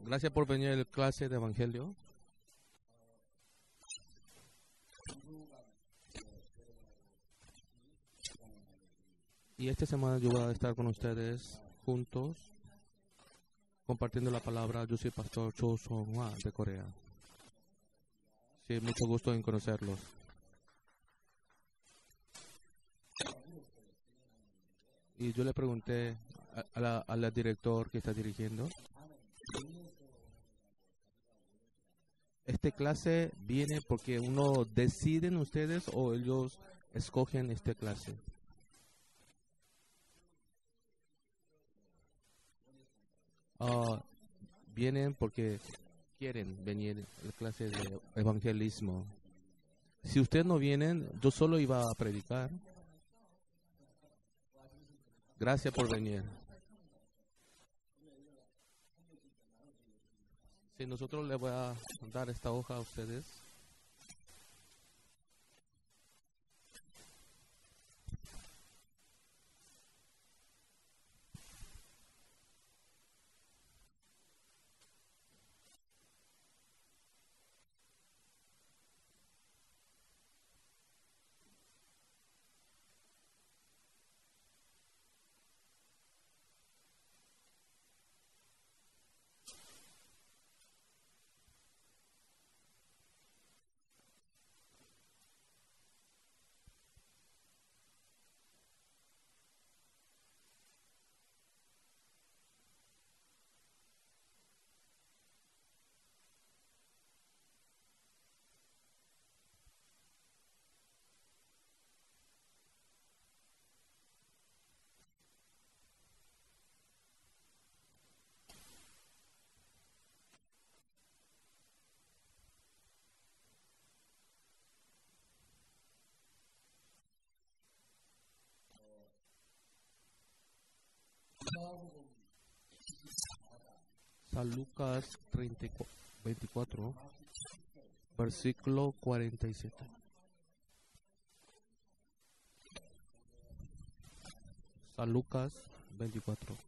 Gracias por venir a la clase de Evangelio. Y esta semana yo voy a estar con ustedes juntos compartiendo la palabra. Yo soy Pastor Cho Song-hwa de Corea. Sí, mucho gusto en conocerlos. Y yo le pregunté a la director que está dirigiendo, ¿esta clase viene porque uno deciden ustedes o ellos escogen esta clase? Vienen porque quieren venir a la clase de evangelismo. Si ustedes no vienen, yo solo iba a predicar. Gracias por venir. Si nosotros les voy a dar esta hoja a ustedes. San Lucas 24, versículo 47. San Lucas 24.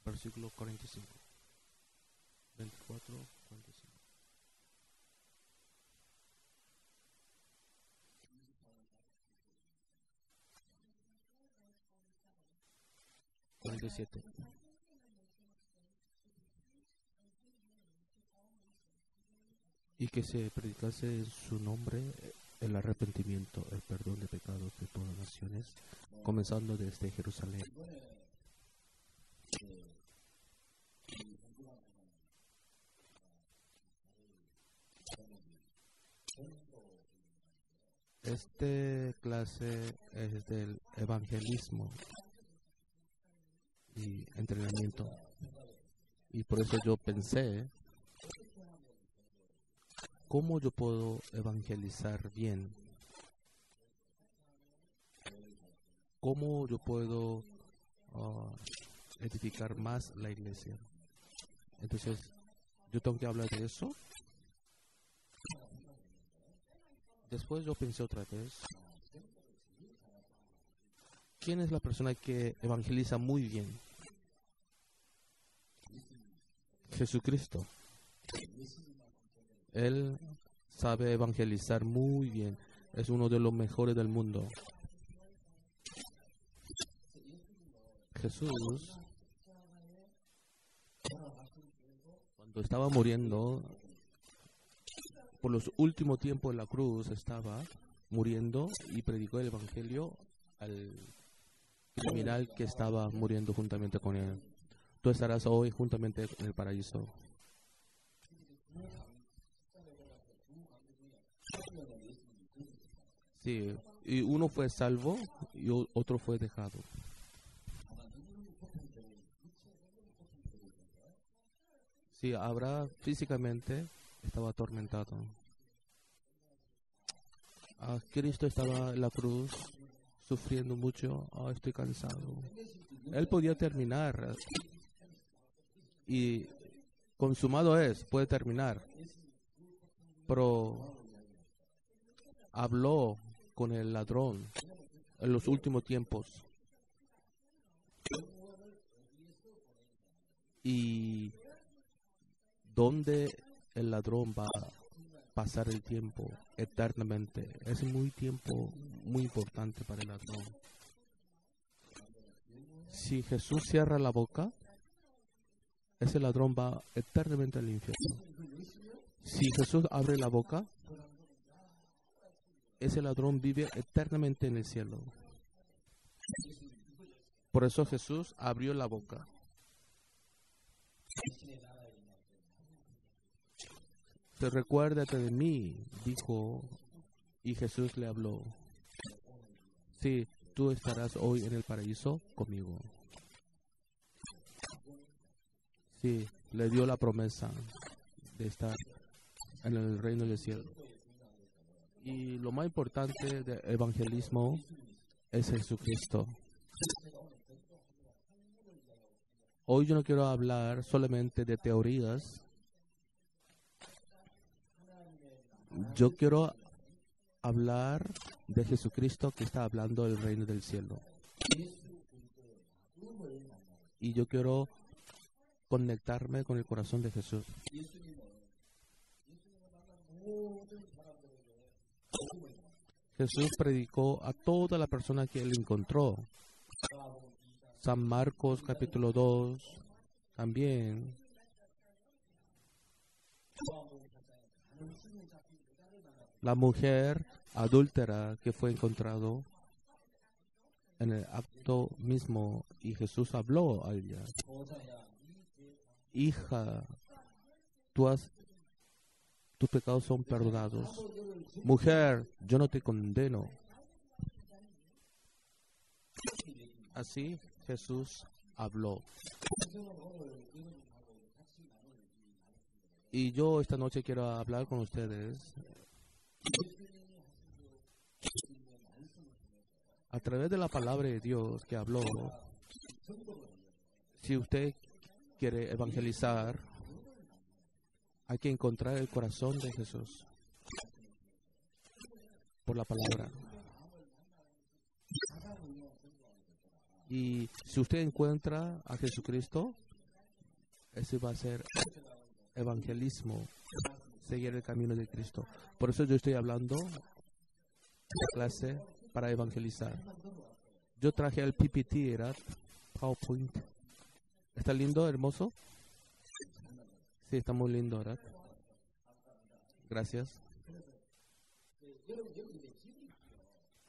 Versículo 45. 24, 45. Y que se predicase en su nombre el arrepentimiento, el perdón de pecados de todas las naciones, comenzando desde Jerusalén. Esta clase es del evangelismo y entrenamiento. Y por eso yo pensé, ¿cómo yo puedo evangelizar bien? ¿Cómo yo puedo edificar más la iglesia? Entonces, yo tengo que hablar de eso. Después yo pensé otra vez, ¿quién es la persona que evangeliza muy bien? Jesucristo. Él sabe evangelizar muy bien. Es uno de los mejores del mundo. Jesús, cuando estaba muriendo, por los últimos tiempos de la cruz, estaba muriendo y predicó el evangelio al criminal que estaba muriendo juntamente con él. Tú estarás hoy juntamente en el paraíso. Sí, y uno fue salvo y otro fue dejado. Sí, Abraham físicamente estaba atormentado. Cristo estaba en la cruz sufriendo mucho. Estoy cansado. Él podía terminar y consumado es, puede terminar. Pero habló con el ladrón en los últimos tiempos. Y ¿dónde el ladrón va a pasar el tiempo eternamente? Es muy tiempo muy importante para el ladrón. Si Jesús cierra la boca, ese ladrón va eternamente al infierno. Si Jesús abre la boca, ese ladrón vive eternamente en el cielo. Por eso Jesús abrió la boca. Recuérdate de mí, dijo, y Jesús le habló. Sí, tú estarás hoy en el paraíso conmigo. Sí, le dio la promesa de estar en el reino del cielo. Y lo más importante del evangelismo es Jesucristo. Hoy yo no quiero hablar solamente de teorías. Yo quiero hablar de Jesucristo que está hablando del reino del cielo. Y yo quiero conectarme con el corazón de Jesús. Jesús predicó a toda la persona que él encontró. San Marcos capítulo 2 también. La mujer adúltera que fue encontrado en el acto mismo y Jesús habló a ella. Hija, tus pecados son perdonados. Mujer, yo no te condeno. Así Jesús habló. Y yo esta noche quiero hablar con ustedes a través de la palabra de Dios que habló. Si usted quiere evangelizar, hay que encontrar el corazón de Jesús por la palabra. Y si usted encuentra a Jesucristo, ese va a ser evangelismo, seguir el camino de Cristo. Por eso yo estoy hablando de clase para evangelizar. Yo traje el PPT, ¿verdad? PowerPoint. ¿Está lindo, hermoso? Sí, está muy lindo, ¿verdad? Gracias.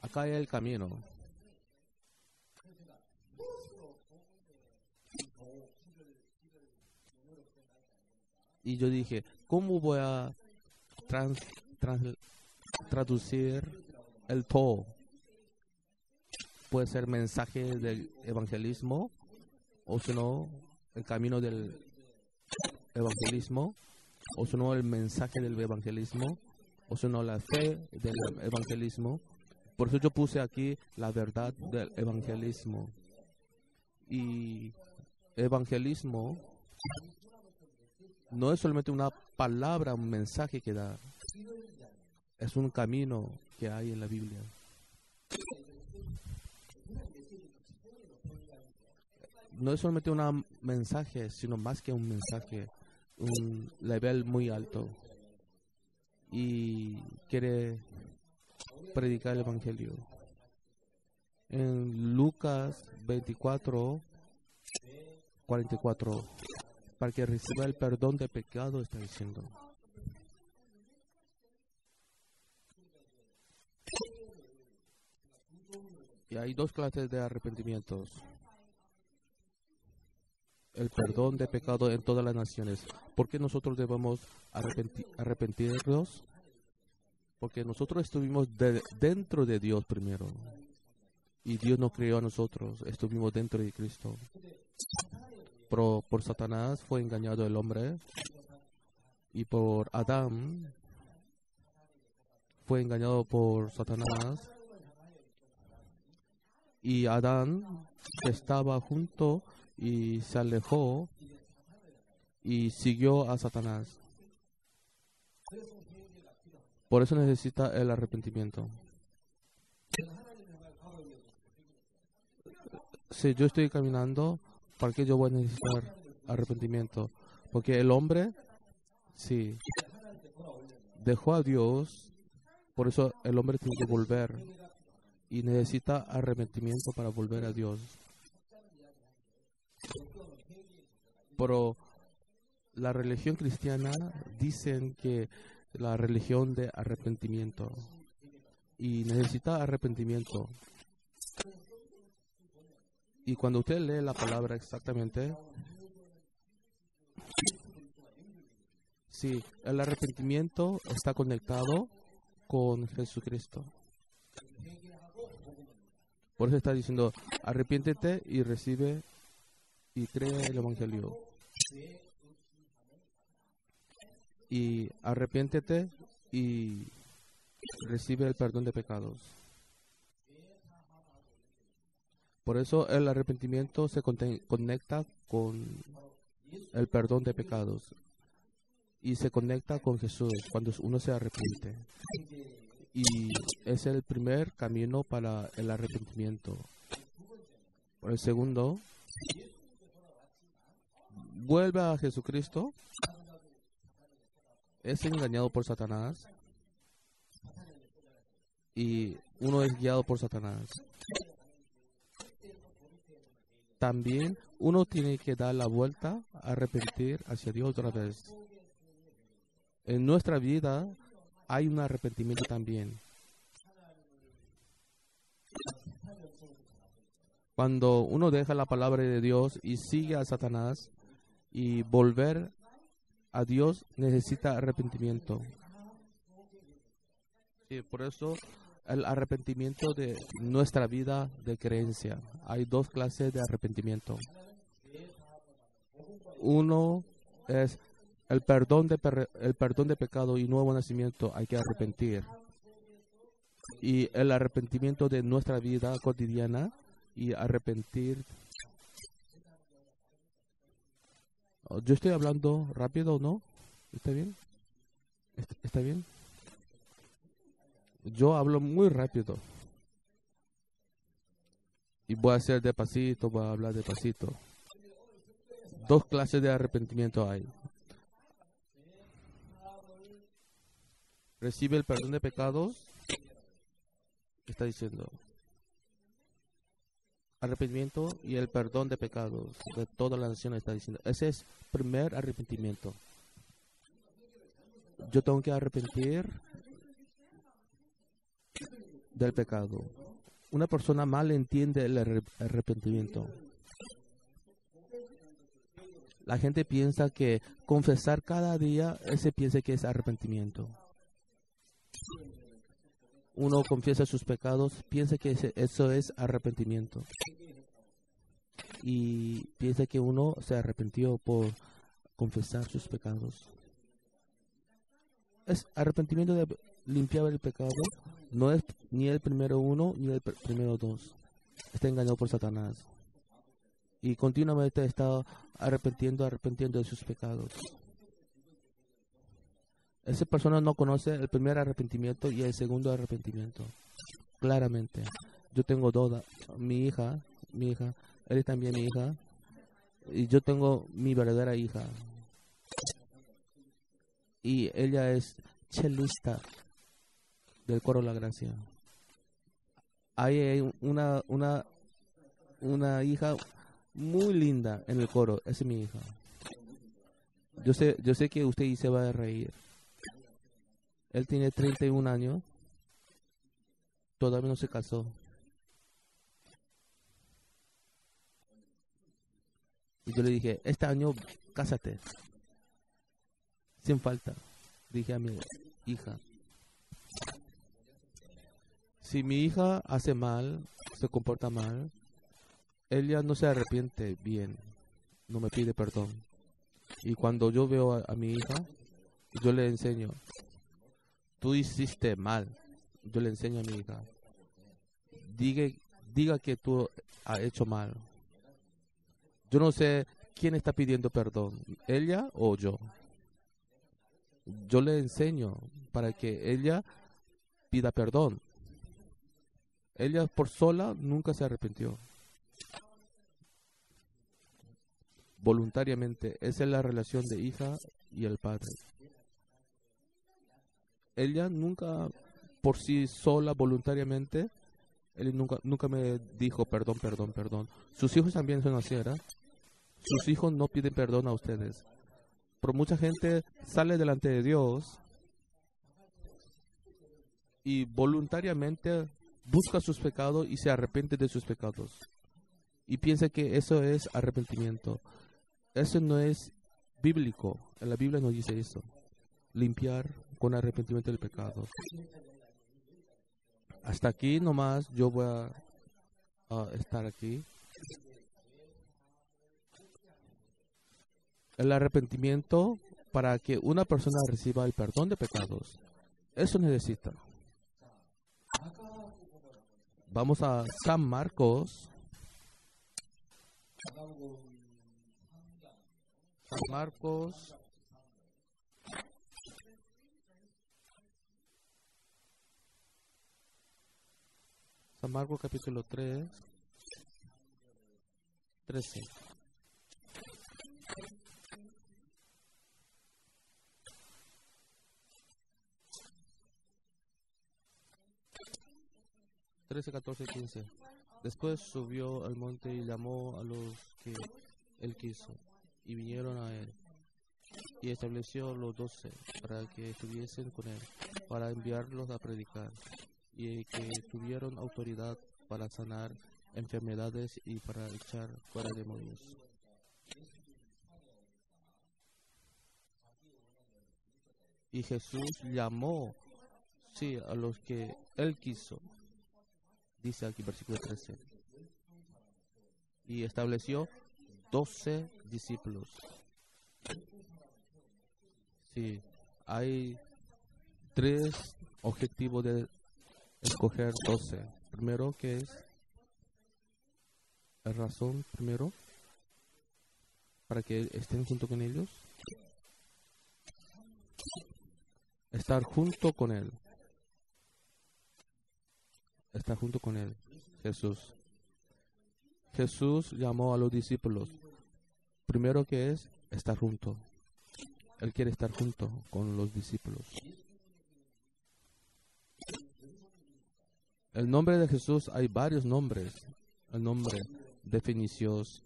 Acá hay el camino. Y yo dije, ¿cómo voy a traducir el todo? Puede ser mensaje del evangelismo, o si no, el camino del evangelismo, o si no, el mensaje del evangelismo, o si no, la fe del evangelismo. Por eso yo puse aquí la verdad del evangelismo. Y evangelismo no es solamente una palabra, un mensaje que da. Es un camino que hay en la Biblia. No es solamente un mensaje, sino más que un mensaje, un nivel muy alto. Y quiere predicar el Evangelio. En Lucas 24, 44, para que reciba el perdón de pecado, está diciendo. Y hay dos clases de arrepentimientos. El perdón de pecado en todas las naciones. ¿Por qué nosotros debemos arrepentirnos? Porque nosotros estuvimos dentro de Dios primero. Y Dios nos creó a nosotros. Estuvimos dentro de Cristo. Pero por Satanás fue engañado el hombre. Y por Adán fue engañado por Satanás. Y Adán estaba junto y se alejó y siguió a Satanás. Por eso necesita el arrepentimiento. Si yo estoy caminando, ¿para qué yo voy a necesitar arrepentimiento? Porque el hombre, sí, dejó a Dios, por eso el hombre tiene que volver y necesita arrepentimiento para volver a Dios. Pero la religión cristiana dicen que la religión de arrepentimiento y necesita arrepentimiento. Y cuando usted lee la palabra exactamente, sí, el arrepentimiento está conectado con Jesucristo. Por eso está diciendo, arrepiéntete y recibe y cree el Evangelio. Y arrepiéntete y recibe el perdón de pecados. Por eso el arrepentimiento se conecta con el perdón de pecados y se conecta con Jesús cuando uno se arrepiente. Y es el primer camino para el arrepentimiento. Por el segundo, vuelve a Jesucristo, es engañado por Satanás y uno es guiado por Satanás. También uno tiene que dar la vuelta, arrepentir hacia Dios otra vez. En nuestra vida hay un arrepentimiento también. Cuando uno deja la palabra de Dios y sigue a Satanás y volver a Dios necesita arrepentimiento. Sí, por eso el arrepentimiento de nuestra vida de creencia. Hay dos clases de arrepentimiento. Uno es el perdón de pecado y nuevo nacimiento. Hay que arrepentir. Y el arrepentimiento de nuestra vida cotidiana y arrepentir. ¿Yo estoy hablando rápido o no? ¿Está bien? ¿Está bien? Yo hablo muy rápido. Y voy a hacer despacito, voy a hablar despacito. Dos clases de arrepentimiento hay. Recibe el perdón de pecados. Está diciendo arrepentimiento y el perdón de pecados de toda la nación. Está diciendo ese es primer arrepentimiento. Yo tengo que arrepentir del pecado. Una persona mal entiende el arrepentimiento. La gente piensa que confesar cada día, ese piensa que es arrepentimiento. Uno confiesa sus pecados, piensa que eso es arrepentimiento. Y piensa que uno se arrepintió por confesar sus pecados. Es arrepentimiento de limpiar el pecado. No es ni el primero uno ni el primero dos. Está engañado por Satanás. Y continuamente está arrepintiendo de sus pecados. Esa persona no conoce el primer arrepentimiento y el segundo arrepentimiento. Claramente. Yo tengo dos. Mi hija, él es también mi hija. Y yo tengo mi verdadera hija. Y ella es chelista del coro La Gracia. Hay una hija muy linda en el coro. Esa es mi hija. Yo sé que usted se va a reír. Él tiene 31 años. Todavía no se casó. Y yo le dije, este año cásate. Sin falta. Dije a mi hija. Si mi hija hace mal, se comporta mal, ella no se arrepiente bien. No me pide perdón. Y cuando yo veo a mi hija, yo le enseño. Tú hiciste mal. Yo le enseño a mi hija. Diga que tú has hecho mal. Yo no sé ¿quién está pidiendo perdón? ¿Ella o yo? Yo le enseño para que ella pida perdón. Ella por sola nunca se arrepintió. Voluntariamente, esa es la relación de hija y el padre. Ella nunca por sí sola, voluntariamente, él nunca me dijo perdón, perdón, perdón. Sus hijos también son así, ¿verdad? Sus hijos no piden perdón a ustedes. Pero mucha gente sale delante de Dios y voluntariamente busca sus pecados y se arrepiente de sus pecados. Y piensa que eso es arrepentimiento. Eso no es bíblico. En la Biblia no dice eso. Limpiar con arrepentimiento del pecado. Hasta aquí nomás yo voy a estar aquí. El arrepentimiento para que una persona reciba el perdón de pecados. Eso necesita. Vamos a San Marcos. San Marcos. San Marcos capítulo 3, 13. Trece, 14, 15. Después subió al monte y llamó a los que él quiso, y vinieron a él. Y estableció los 12 para que estuviesen con él, para enviarlos a predicar, y que tuvieron autoridad para sanar enfermedades y para echar fuera demonios. Y Jesús llamó, sí, a los que él quiso. Dice aquí versículo 13. Y estableció 12 discípulos. Sí, hay 3 objetivos de escoger 12. Primero, ¿qué es? La razón, primero, para que estén junto con ellos. Estar junto con él. Estar junto con él, Jesús. Jesús llamó a los discípulos. Primero que es estar junto. Él quiere estar junto con los discípulos. El nombre de Jesús, hay varios nombres. El nombre, definiciones.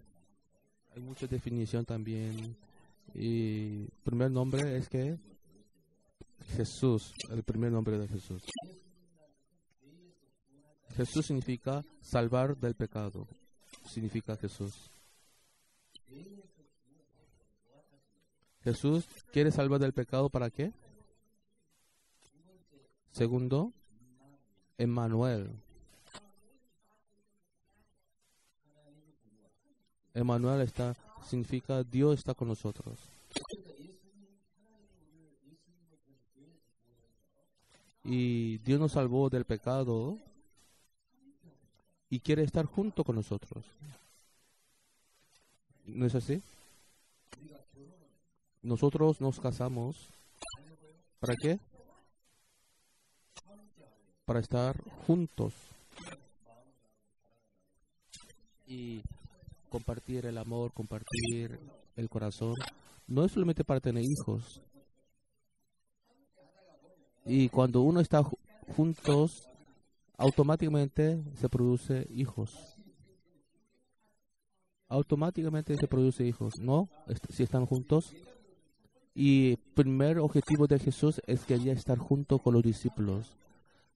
Hay mucha definición también. Y el primer nombre es que Jesús, el primer nombre de Jesús. Jesús significa salvar del pecado. Significa Jesús. Jesús quiere salvar del pecado, ¿para qué? Segundo, Emmanuel. Emmanuel significa Dios está con nosotros. Y Dios nos salvó del pecado y quiere estar junto con nosotros. ¿No es así? Nosotros nos casamos. ¿Para qué? Para estar juntos y compartir el amor, compartir el corazón. No es solamente para tener hijos. Y cuando uno está juntos, automáticamente se produce hijos. Automáticamente se produce hijos, ¿no? Si están juntos. Y el primer objetivo de Jesús es que quería estar junto con los discípulos.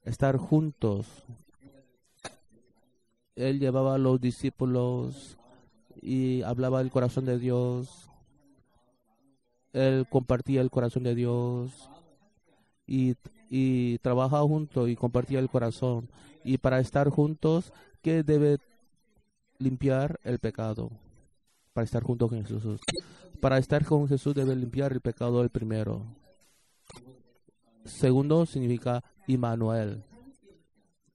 Estar juntos. Él llevaba a los discípulos y hablaba del corazón de Dios. Él compartía el corazón de Dios. Y trabajaba juntos y compartía el corazón. Y para estar juntos, ¿qué debe limpiar? El pecado. Para estar junto con Jesús. Para estar con Jesús debe limpiar el pecado el primero. Segundo significa Emmanuel.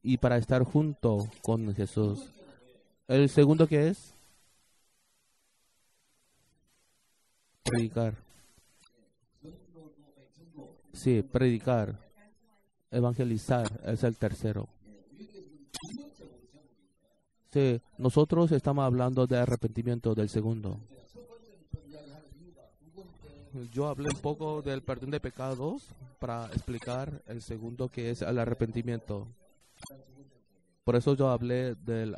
Y para estar junto con Jesús. ¿El segundo qué es? Predicar. Sí, predicar. Evangelizar es el tercero. Sí, nosotros estamos hablando de arrepentimiento del segundo. Yo hablé un poco del perdón de pecados para explicar el segundo, que es el arrepentimiento. Por eso yo hablé del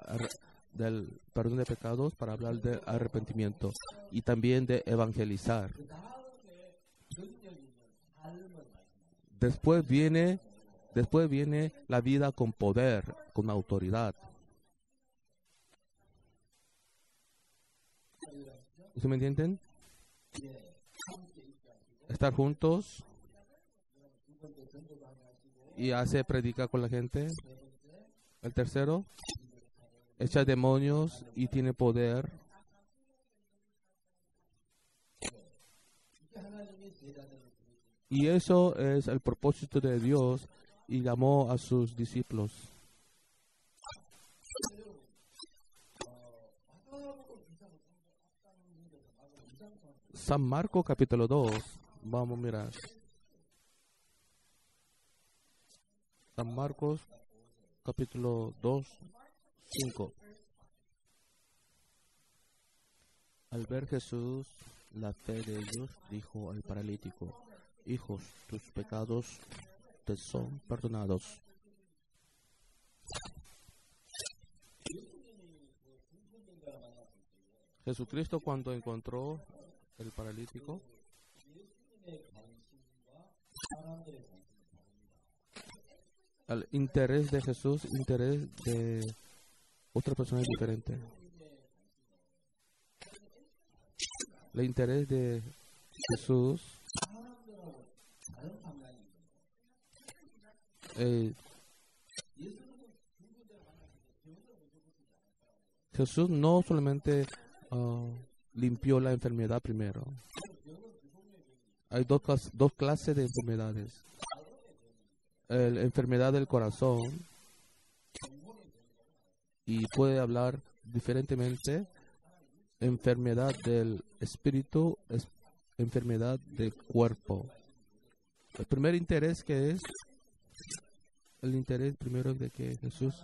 perdón de pecados para hablar del arrepentimiento y también de evangelizar. Después viene la vida con poder, con autoridad. ¿Sí me entienden? Estar juntos y hace predicar con la gente. El tercero, echa demonios y tiene poder. Y eso es el propósito de Dios y llamó a sus discípulos. San Marcos capítulo 2, vamos a mirar. San Marcos capítulo 2, 5. Al ver Jesús la fe de ellos, dijo al paralítico: hijos, tus pecados te son perdonados. Jesucristo, cuando encontró el paralítico, el interés de Jesús, interés de otra persona es diferente. El interés de Jesús Jesús no solamente limpió la enfermedad primero. Hay dos clases de enfermedades. La enfermedad del corazón, y puede hablar diferentemente. Enfermedad del espíritu, enfermedad del cuerpo. El primer interés, que es el interés primero de que Jesús,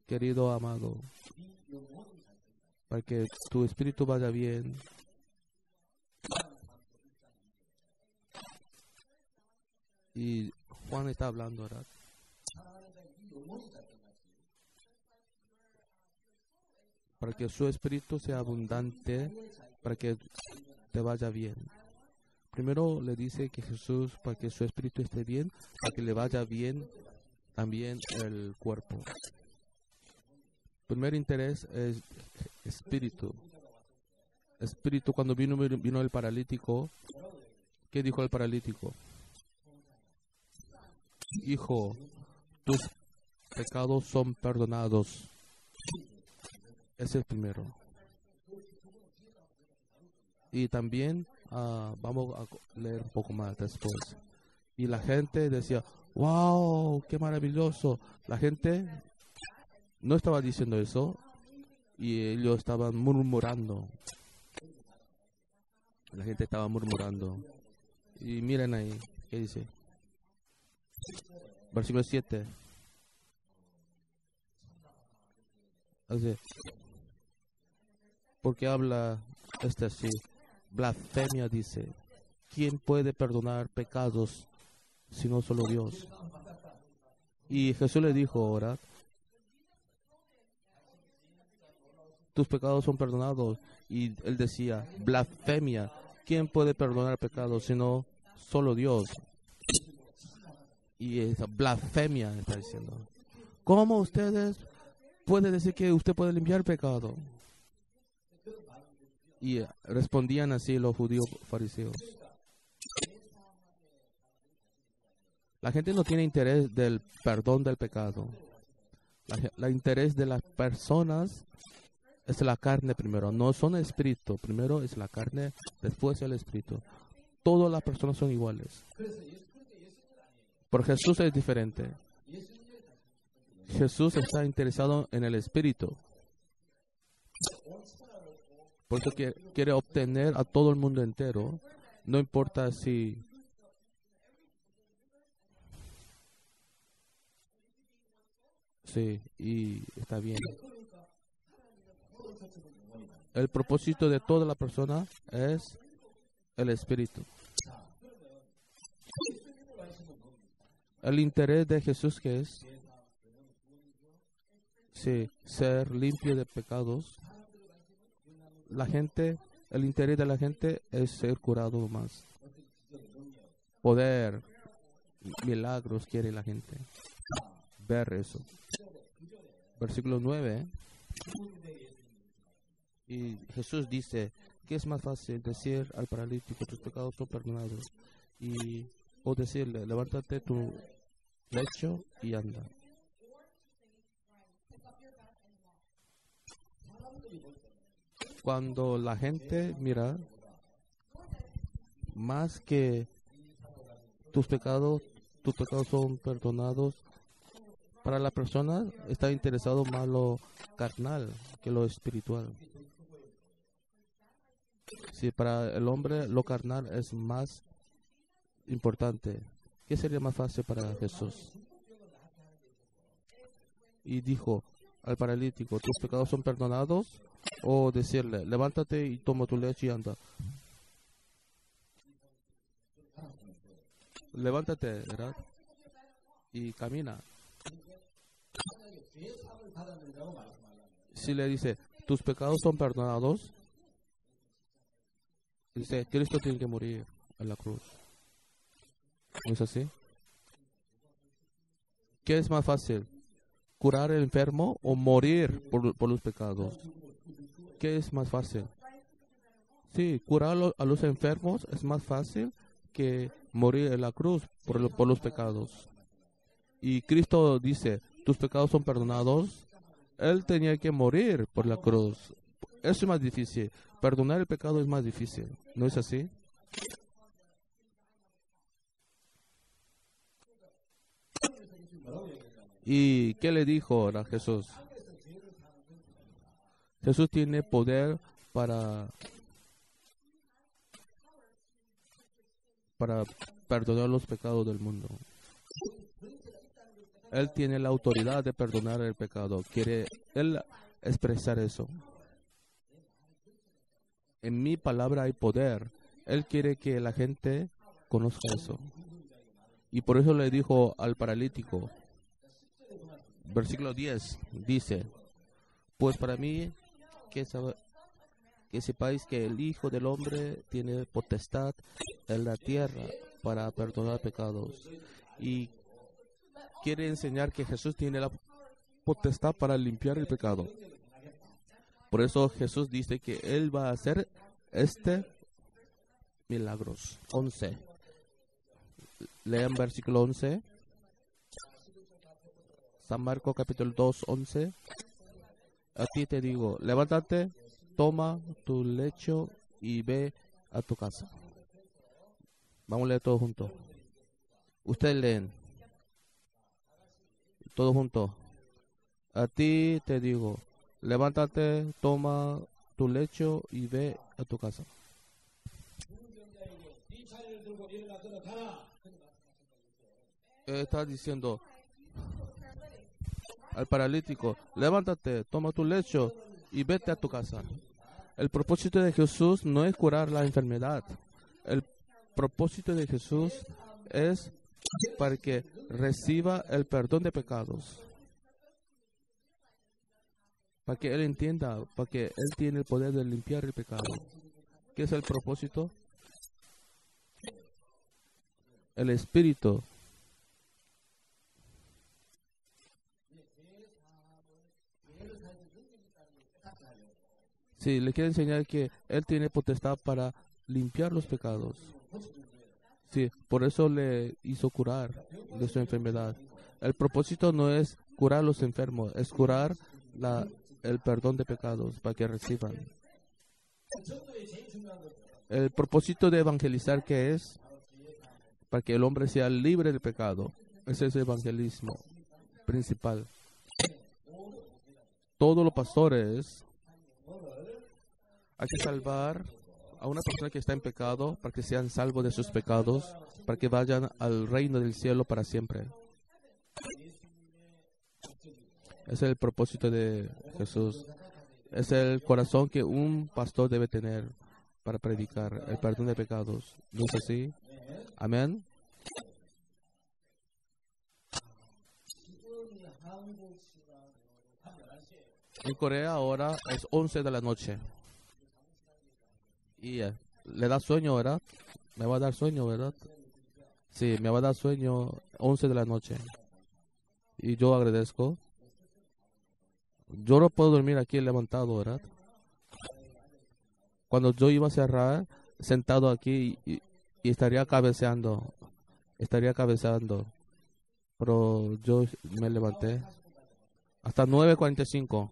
querido amado, para que tu espíritu vaya bien. Y Juan está hablando, ¿verdad? Para que su espíritu sea abundante, para que te vaya bien. Primero le dice que Jesús, para que su espíritu esté bien, para que le vaya bien también el cuerpo. Primer interés es espíritu. Espíritu, cuando vino el paralítico, ¿qué dijo el paralítico? Hijo, tus pecados son perdonados. Ese es el primero. Y también vamos a leer un poco más después. Y la gente decía: wow, qué maravilloso. La gente no estaba diciendo eso, y ellos estaban murmurando. La gente estaba murmurando. Y miren ahí, ¿qué dice? Versículo 7. Así. Porque habla así. Blasfemia, dice. ¿Quién puede perdonar pecados sino solo Dios? Y Jesús le dijo ahora: tus pecados son perdonados. Y él decía: blasfemia. ¿Quién puede perdonar pecados sino solo Dios? Y esa blasfemia está diciendo. ¿Cómo ustedes pueden decir que usted puede limpiar pecado? Y respondían así los judíos fariseos. La gente no tiene interés del perdón del pecado. El interés de las personas es la carne primero. No son espíritu. Primero es la carne, después el espíritu. Todas las personas son iguales. Pero Jesús es diferente. Jesús está interesado en el espíritu. Por eso quiere obtener a todo el mundo entero. No importa si... Sí, y está bien. El propósito de toda la persona es el espíritu. El interés de Jesús, que es sí, ser limpio de pecados. La gente, el interés de la gente es ser curado más. Poder, milagros quiere la gente. Ver eso. Versículo 9. Y Jesús dice, ¿qué es más fácil decir al paralítico, tus pecados son perdonados? O decirle, levántate tu lecho y anda. Cuando la gente mira, más que tus pecados son perdonados, para la persona está interesado más lo carnal que lo espiritual. Si para el hombre lo carnal es más importante, ¿qué sería más fácil para Jesús? Y dijo al paralítico, ¿tus pecados son perdonados? O decirle, levántate y toma tu leche y anda. Levántate, ¿verdad? Y camina. Si le dice, tus pecados son perdonados, dice, Cristo tiene que morir en la cruz. ¿No es así? ¿Qué es más fácil? ¿Curar al enfermo o morir por los pecados? ¿Qué es más fácil? Sí, curar a los enfermos es más fácil que morir en la cruz por los pecados. Y Cristo dice, tus pecados son perdonados. Él tenía que morir por la cruz. Eso es más difícil. Perdonar el pecado es más difícil. ¿No es así? ¿Y qué le dijo a Jesús? Jesús tiene poder para perdonar los pecados del mundo. Él tiene la autoridad de perdonar el pecado. Quiere Él expresar eso. En mi palabra hay poder. Él quiere que la gente conozca eso. Y por eso le dijo al paralítico, versículo 10, dice, pues para mí que sepáis que el Hijo del Hombre tiene potestad en la tierra para perdonar pecados. Y quiere enseñar que Jesús tiene la potestad para limpiar el pecado. Por eso Jesús dice que Él va a hacer milagros. 11. Lean versículo 11. San Marcos capítulo 2, 11. A ti te digo, levántate, toma tu lecho y ve a tu casa. Vamos a leer todos juntos. Ustedes leen. Todos juntos. A ti te digo, levántate, toma tu lecho y ve a tu casa. Está diciendo al paralítico, levántate, toma tu lecho y vete a tu casa. El propósito de Jesús no es curar la enfermedad. El propósito de Jesús es para que reciba el perdón de pecados. Para que Él entienda, para que Él tiene el poder de limpiar el pecado. ¿Qué es el propósito? El Espíritu. Sí, le quiere enseñar que Él tiene potestad para limpiar los pecados. Sí, por eso le hizo curar de su enfermedad. El propósito no es curar a los enfermos, es curar el perdón de pecados para que reciban. El propósito de evangelizar, ¿qué es? Para que el hombre sea libre del pecado. Ese es el evangelismo principal. Todos los pastores Hay que salvar a una persona que está en pecado para que sean salvos de sus pecados, para que vayan al reino del cielo para siempre. Ese es el propósito de Jesús. Es el corazón que un pastor debe tener para predicar el perdón de pecados. ¿No es así? Amén. En Corea ahora es 11 de la noche. Y le da sueño, ¿verdad? Me va a dar sueño, ¿verdad? Sí, me va a dar sueño 11 de la noche. Y yo agradezco. Yo no puedo dormir aquí levantado, ¿verdad? Cuando yo iba a cerrar, sentado aquí y estaría cabeceando. Pero yo me levanté. Hasta 9:45.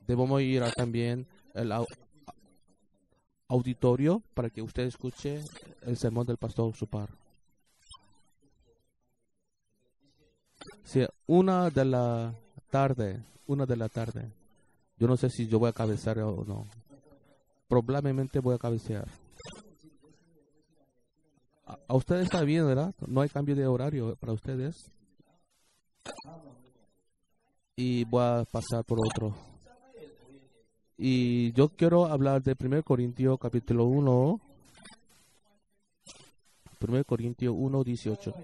Debemos ir también al auditorio para que usted escuche el sermón del pastor Supar. Sí, 1 de la tarde. Yo no sé si yo voy a cabecear o no. Probablemente voy a cabecear. A ustedes está bien, ¿verdad? No hay cambio de horario para ustedes. Y voy a pasar por otro. Y yo quiero hablar de 1 Corintios capítulo 1. 1 Corintios 1:18.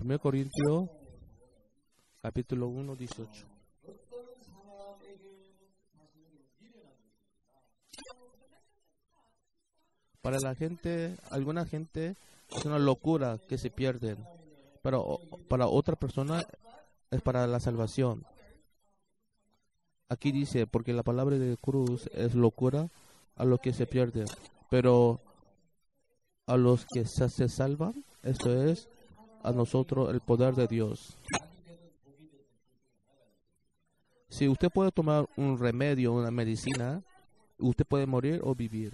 1 Corintios capítulo 1:18. Para la gente, alguna gente es una locura que se pierden, pero para otra persona es para la salvación. Aquí dice, porque la palabra de cruz es locura a los que se pierden, pero a los que se salvan, esto es a nosotros el poder de Dios. Si usted puede tomar un remedio, una medicina, usted puede morir o vivir.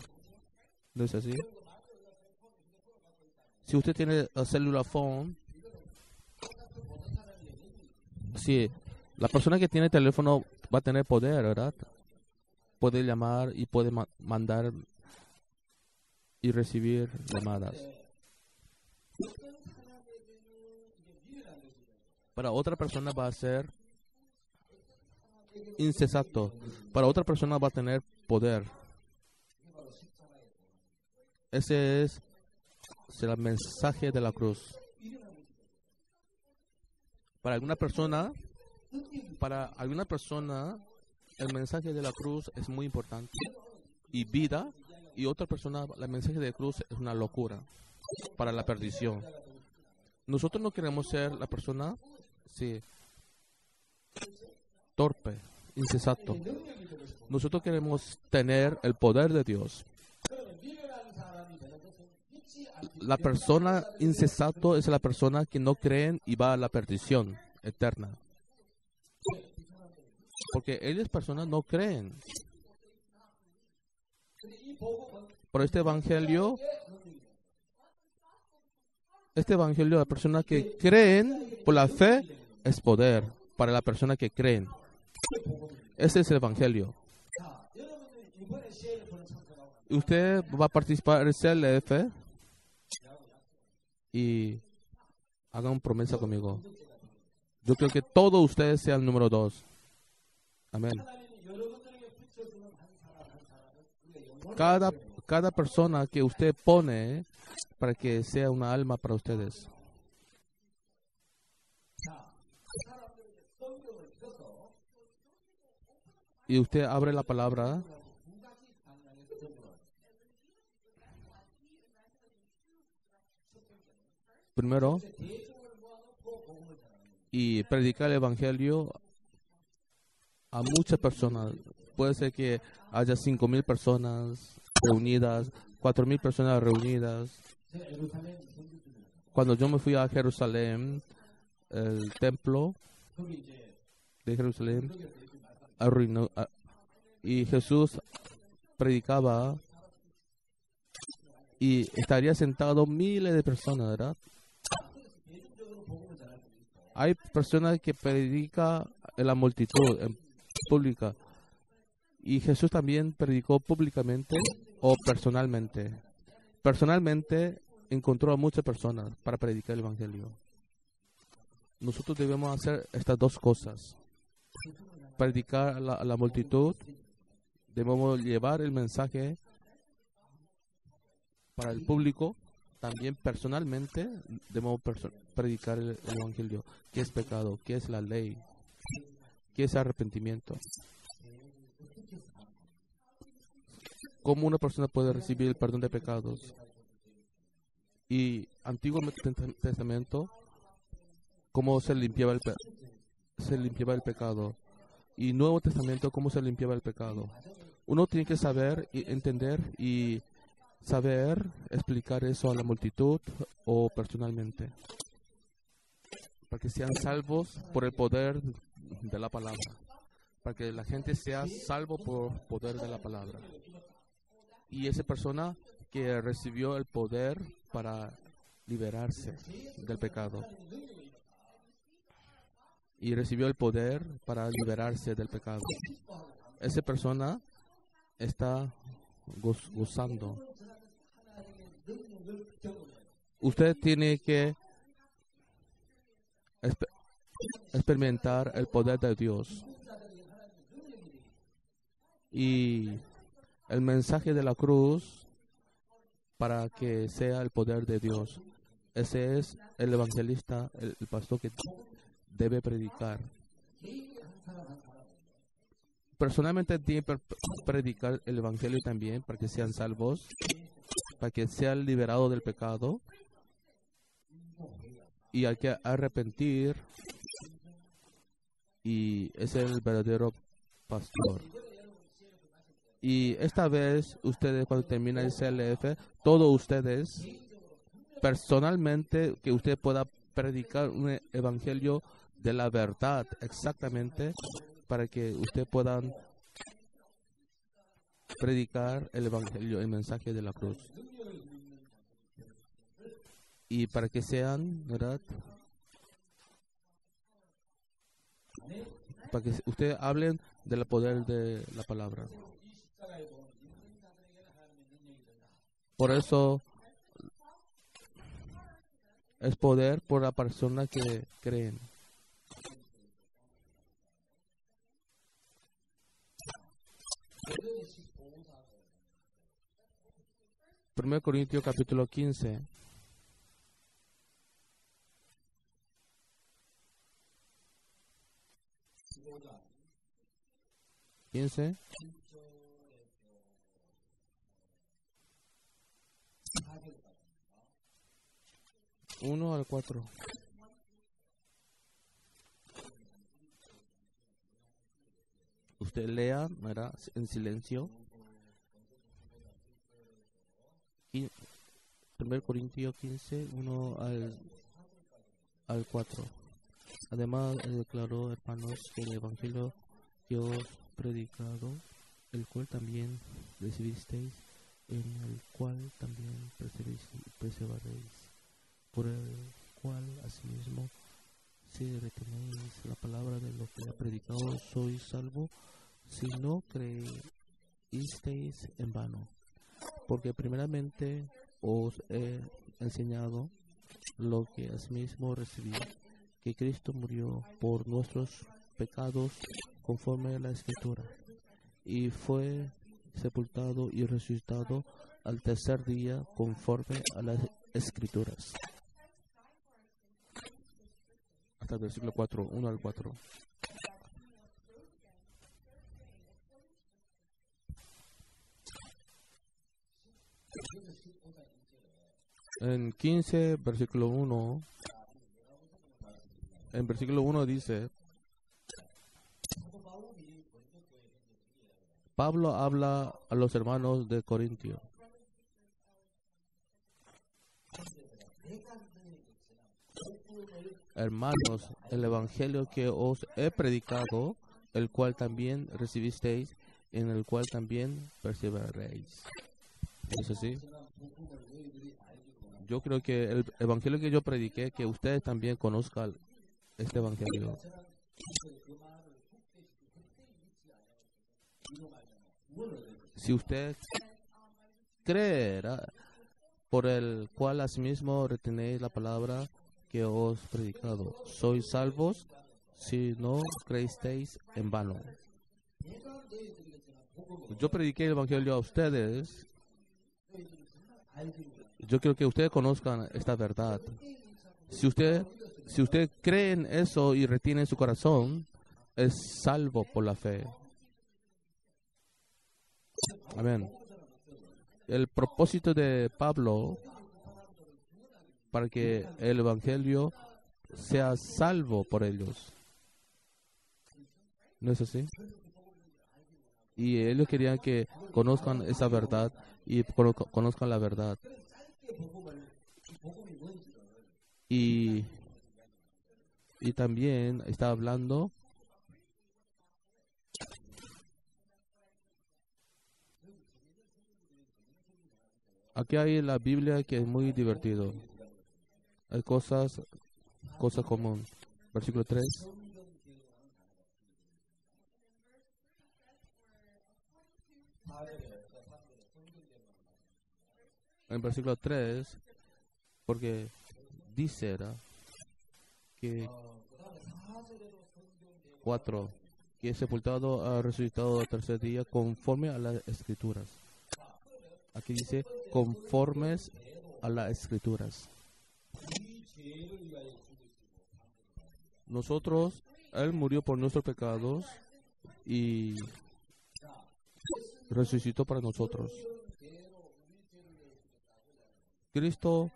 ¿No es así? Si usted tiene a cellular phone, sí, la persona que tiene teléfono va a tener poder, ¿verdad? Puede llamar y puede mandar y recibir llamadas. Para otra persona va a ser insensato. Para otra persona va a tener poder. Ese es el mensaje de la cruz. Para alguna persona, el mensaje de la cruz es muy importante y vida, y otra persona, el mensaje de la cruz es una locura para la perdición. Nosotros no queremos ser la persona, sí, torpe, insensato. Nosotros queremos tener el poder de Dios. La persona insensato es la persona que no cree y va a la perdición eterna. Porque ellas personas no creen. Por este evangelio, la persona que creen por la fe es poder para la persona que creen. Ese es el evangelio. Usted va a participar en el CLF y hagan una promesa conmigo. Yo creo que todos ustedes sean el número 2. Amén. Cada persona que usted pone para que sea una alma para ustedes. Y usted abre la palabra. Primero, y predicar el evangelio a muchas personas. Puede ser que haya 5,000 personas reunidas, 4,000 personas reunidas. Cuando yo me fui a Jerusalén, el templo de Jerusalén arruinó, y Jesús predicaba y estaría sentado miles de personas, ¿verdad? Hay personas que predican en la multitud, en pública. Y Jesús también predicó públicamente o personalmente. Personalmente encontró a muchas personas para predicar el Evangelio. Nosotros debemos hacer estas dos cosas. Predicar a la multitud. Debemos llevar el mensaje para el público. También personalmente debemos predicar el Evangelio. ¿Qué es pecado? ¿Qué es la ley? ¿Qué es arrepentimiento? ¿Cómo una persona puede recibir el perdón de pecados? Y Antiguo Testamento, ¿cómo se limpiaba el pecado? Y Nuevo Testamento, ¿cómo se limpiaba el pecado? Uno tiene que saber y entender y saber explicar eso a la multitud o personalmente, para que sean salvos por el poder de la palabra, para que la gente sea salvo por poder de la palabra. Y esa persona que recibió el poder para liberarse del pecado y recibió el poder para liberarse del pecado, esa persona está gozando. Usted tiene que experimentar el poder de Dios. Y el mensaje de la cruz para que sea el poder de Dios. Ese es el evangelista, el pastor que debe predicar. Personalmente tiene que predicar el evangelio también para que sean salvos, para que sean liberados del pecado. Y hay que arrepentir. Y ese es el verdadero pastor. Y esta vez, ustedes cuando termina el CLF, todos ustedes, personalmente, que usted pueda predicar un evangelio de la verdad, exactamente, para que usted puedan predicar el evangelio, el mensaje de la cruz. Y para que sean, ¿verdad? Para que ustedes hablen del poder de la palabra. Por eso es poder por la persona que creen. Primero Corintios capítulo 15. ¿15? 1 al 4. Usted lea, ¿verdad? En silencio. 1 Corintios 15, 1 al 4. Además, él declaró, hermanos, que el evangelio que os predicado, el cual también recibisteis, en el cual también perseveraréis, por el cual asimismo, si retenéis la palabra de lo que ha predicado, sois salvo, si no creísteis en vano. Porque primeramente os he enseñado lo que asimismo recibí, que Cristo murió por nuestros pecados conforme a la Escritura, y fue sepultado y resucitado al tercer día conforme a las Escrituras. Hasta el versículo 4, 1 al 4. En 15, versículo 1, en versículo 1 dice, Pablo habla a los hermanos de Corintio. Hermanos, el evangelio que os he predicado, el cual también recibisteis, en el cual también perseveraréis. ¿Es así? Yo creo que el evangelio que yo prediqué, que ustedes también conozcan este evangelio. Si usted creerá, por el cual asimismo retenéis la palabra que os he predicado, sois salvos si no creísteis en vano. Yo prediqué el evangelio a ustedes. Yo quiero que ustedes conozcan esta verdad. Si usted cree en eso y retiene en su corazón, es salvo por la fe. Amén. El propósito de Pablo para que el evangelio sea salvo por ellos. ¿No es así? Y ellos querían que conozcan esa verdad y conozcan la verdad. Y también está hablando aquí hay la Biblia que es muy divertido. Hay cosas comunes. Versículo 3. En versículo 3, porque dice que 4, que es sepultado, ha resucitado al tercer día conforme a las Escrituras. Aquí dice conformes a las Escrituras. Él murió por nuestros pecados y resucitó para nosotros. Cristo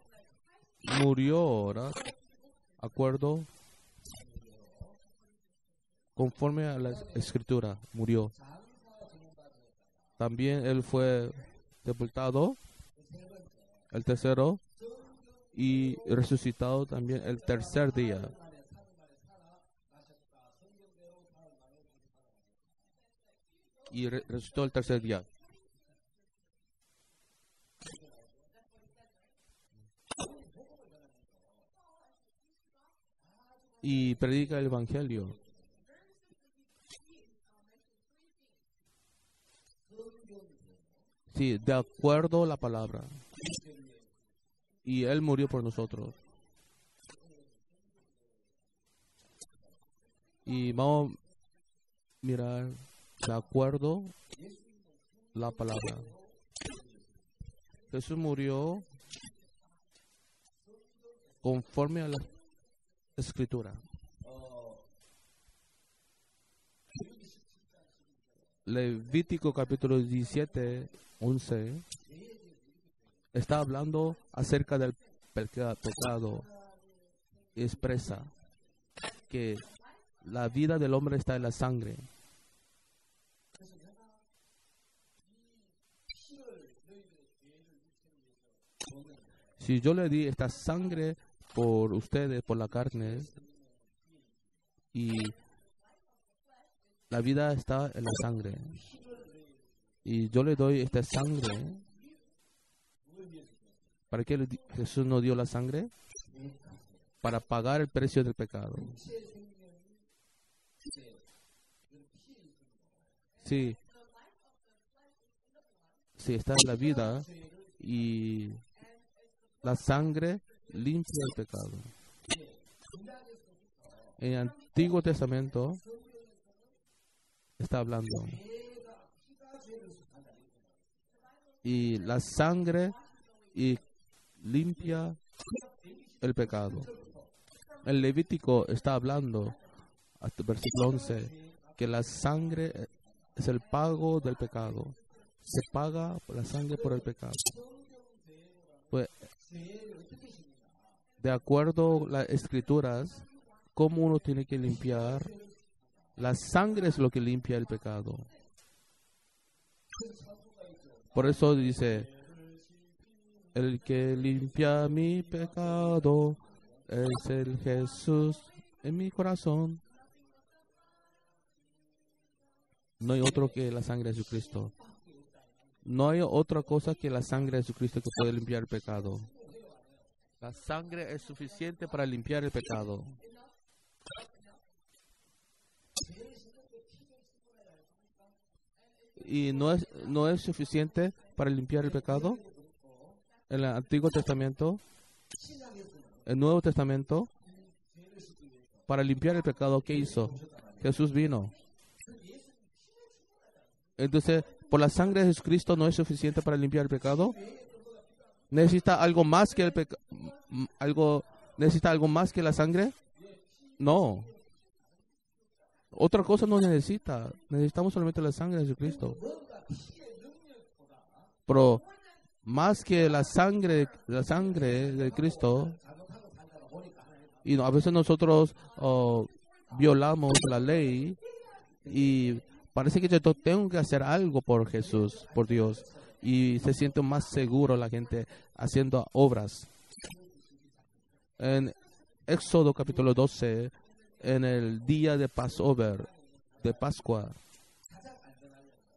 murió ahora, acuerdo, conforme a la Escritura, murió. También Él fue sepultado, el tercero, y resucitado también el tercer día. Y resucitó el tercer día. Y predica el evangelio. Sí, de acuerdo a la palabra. Y Él murió por nosotros. Y vamos a mirar de acuerdo a la palabra. Jesús murió conforme a la Escritura. Levítico capítulo 17, 11 está hablando acerca del pecado. Expresa que la vida del hombre está en la sangre. Si yo le di esta sangre por ustedes, por la carne, y la vida está en la sangre, y yo le doy esta sangre, ¿para qué Jesús nos dio la sangre? Para pagar el precio del pecado. Sí, está en la vida y la sangre limpia el pecado. En el Antiguo Testamento está hablando. Y la sangre limpia el pecado. El Levítico está hablando, hasta el versículo 11, que la sangre es el pago del pecado. Se paga la sangre por el pecado. Pues, de acuerdo a las Escrituras, ¿cómo uno tiene que limpiar? La sangre es lo que limpia el pecado. Por eso dice, el que limpia mi pecado es el Jesús en mi corazón. No hay otro que la sangre de Jesucristo. No hay otra cosa que la sangre de Jesucristo que puede limpiar el pecado. La sangre es suficiente para limpiar el pecado. y no es suficiente para limpiar el pecado. En el Antiguo Testamento, el Nuevo Testamento, para limpiar el pecado, ¿qué hizo? Jesús vino. Entonces, por la sangre de Jesucristo no es suficiente para limpiar el pecado. ¿Necesita algo más que el ¿Necesita algo más que la sangre? No. Otra cosa no necesita. Necesitamos solamente la sangre de Jesucristo. Pero más que la sangre de Cristo, y a veces nosotros violamos la ley y parece que yo tengo que hacer algo por Jesús, por Dios, y se siente más seguro la gente haciendo obras. En Éxodo capítulo 12, en el día de Passover, de Pascua,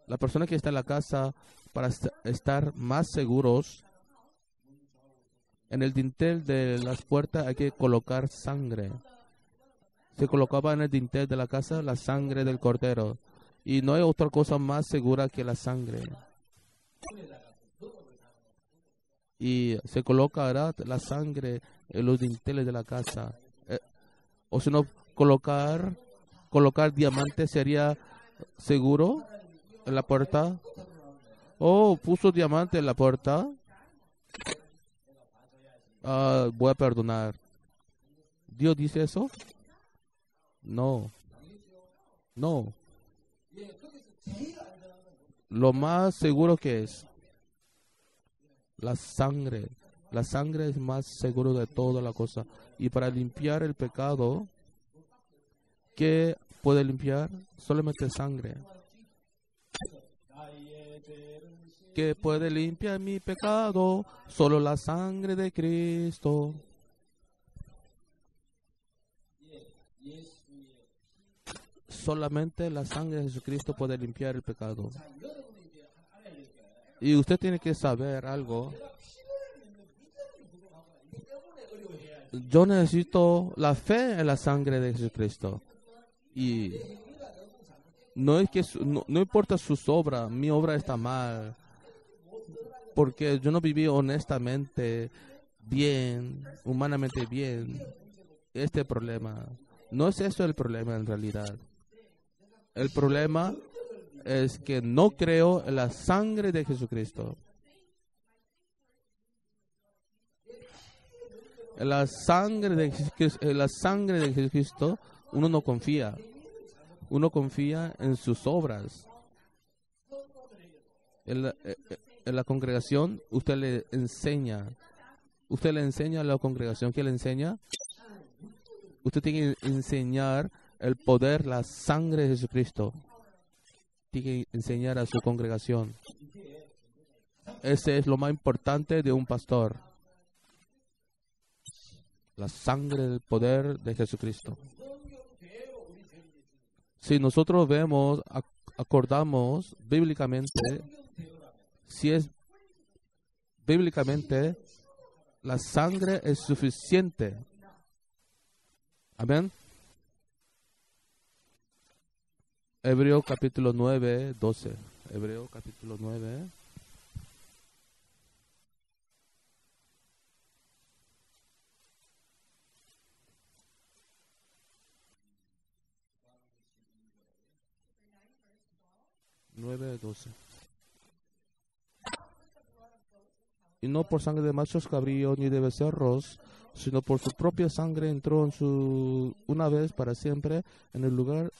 la persona que está en la casa, para estar más seguros, en el dintel de las puertas hay que colocar sangre. Se colocaba en el dintel de la casa la sangre del cordero. Y no hay otra cosa más segura que la sangre. Y se colocará la sangre en los dinteles de la casa. O si no, colocar diamante sería seguro en la puerta. Oh, puso diamante en la puerta. Voy a perdonar. ¿Dios dice eso? No. No. Lo más seguro que es la sangre. La sangre es más seguro de toda la cosa. Y para limpiar el pecado, ¿qué puede limpiar? Solamente sangre. ¿Qué puede limpiar mi pecado? Solo la sangre de Cristo. Solamente la sangre de Jesucristo puede limpiar el pecado. Y usted tiene que saber algo. Yo necesito la fe en la sangre de Jesucristo. Y no es que no importa sus obras, mi obra está mal, porque yo no viví honestamente bien, humanamente bien. Este problema no es eso el problema en realidad. El problema es que no creo en la sangre de Jesucristo. En la sangre de Jesucristo uno no confía. Uno confía en sus obras. En la congregación usted le enseña. Usted le enseña a la congregación. ¿Qué le enseña? Usted tiene que enseñar el poder, la sangre de Jesucristo. Tiene que enseñar a su congregación. Ese es lo más importante de un pastor. La sangre del poder de Jesucristo. Si nosotros vemos, acordamos bíblicamente, si es bíblicamente, la sangre es suficiente. Amén. Hebreo capítulo 9, 12. Hebreo capítulo 9. Y no por sangre de machos cabríos ni de becerros, sino por su propia sangre entró una vez para siempre en el lugar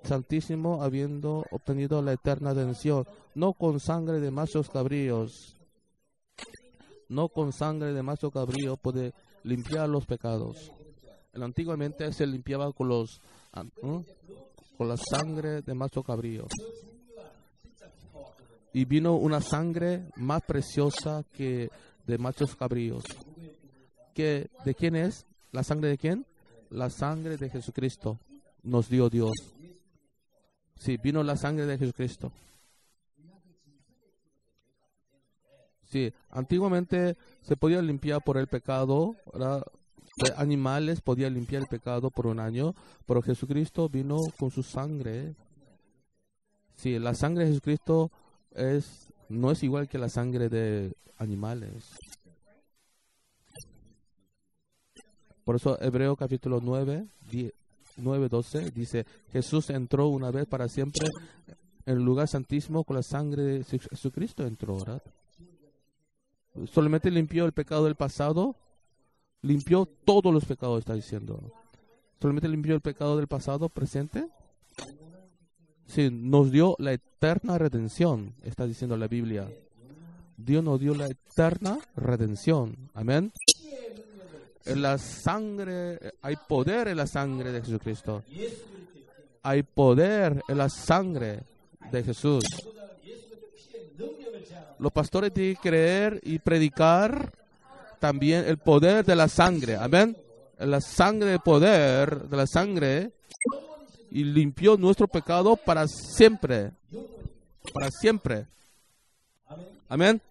santísimo, habiendo obtenido la eterna redención, no con sangre de machos cabríos. No con sangre de macho cabrío puede limpiar los pecados. Antiguamente se limpiaba con la sangre de macho cabrío. Y vino una sangre más preciosa que de machos cabríos. ¿De quién es? ¿La sangre de quién? La sangre de Jesucristo nos dio Dios. Sí, vino la sangre de Jesucristo. Sí, antiguamente se podía limpiar por el pecado, ¿verdad? De animales podía limpiar el pecado por un año, pero Jesucristo vino con su sangre Sí, la sangre de Jesucristo no es igual que la sangre de animales. Por eso Hebreo capítulo 9:12 dice, Jesús entró una vez para siempre en el lugar santísimo con la sangre de Jesucristo entró, ¿verdad? Solamente limpió el pecado del pasado, limpió todos los pecados, está diciendo. Solamente limpió el pecado del pasado presente. Sí, nos dio la eterna redención, está diciendo la Biblia. Dios nos dio la eterna redención. Amén. En la sangre, hay poder en la sangre de Jesucristo. Hay poder en la sangre de Jesús. Los pastores tienen que creer y predicar también el poder de la sangre. Amén. La sangre, poder de la sangre, y limpió nuestro pecado para siempre. Para siempre. Amén.